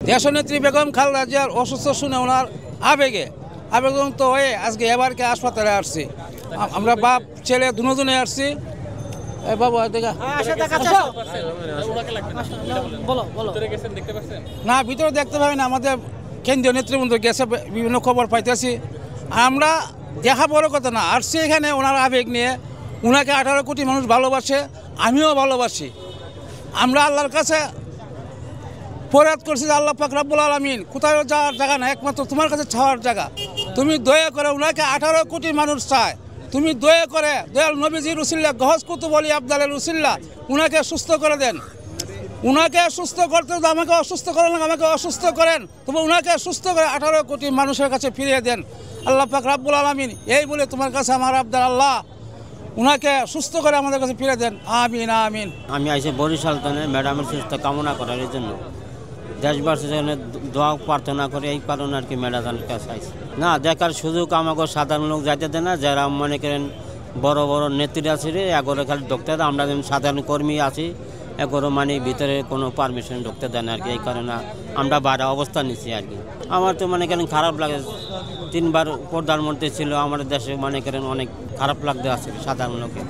দেশনেত্রী বেগম খালেদা জিয়ার অসুস্থ শুনে ওনার আবেগন্ত হয়ে আজকে এবারকে হাসপাতালে আসছি। আমরা বাপ ছেলে দুজনে আসছি। বাবু দেখা না, ভিতরে দেখতে পাবেন আমাদের কেন্দ্রীয় নেতৃবৃন্দ গেছে, বিভিন্ন খবর পাইতেছি। আমরা দেখা বড় কথা না, আসছি এখানে ওনার আবেগ নিয়ে। ওনাকে 18 কোটি মানুষ ভালোবাসে, আমিও ভালোবাসি। আমরা আল্লাহর কাছে ফরিয়াদ করছি যে আল্লাহ পাক রব্বুল আলামিন, কোথাও যাওয়ার জায়গা না, একমাত্র তোমার কাছে ছাওয়ার জায়গা। তুমি দয়া করে ওনাকে 18 কোটি মানুষ চায়, তুমি দয়া করে দয়াল নবীজির উসিল্লা গহজ কুতুব ওলি আবদালের উসিল্লা উনাকে সুস্থ করে দেন। উনাকে সুস্থ করতে আমাকে অসুস্থ করেন, আমাকে অসুস্থ করেন, তবে উনাকে সুস্থ করে 18 কোটি মানুষের কাছে ফিরিয়ে দেন আল্লাহ পাক রব্বুল আলামিন। এই বলে তোমার কাছে আমার আবদাল, আল্লাহ উনাকে সুস্থ করে আমাদের কাছে ফিরে দেন। আমিন আমিন। আমি আইসি বরিশাল থানে ম্যাডামের সুস্থ কামনা করার জন্য, দেশবাসীর জন্য দোয়া প্রার্থনা করে, এই কারণে আর কি ম্যাডামের কাছে আইসি। না দেখার সুযোগ আমাকে সাধারণ লোক যাইতে দেয় না, যারা মনে করেন বড় বড় নেত্রী আছে রে, এগারো খালি ঢুকতে দেয়। আমরা যেমন সাধারণ কর্মী আছি, এগারো মানে ভিতরে কোনো পারমিশন ঢুকতে দেয় না আর কি। এই কারণে আমরা বাইরে অবস্থান নিচ্ছি আর কি। আমার তো মনে করেন খারাপ লাগে, 3বার প্রধানমন্ত্রী ছিল আমাদের দেশে, মনে করেন অনেক খারাপ লাগতে আছে সাধারণ লোকে।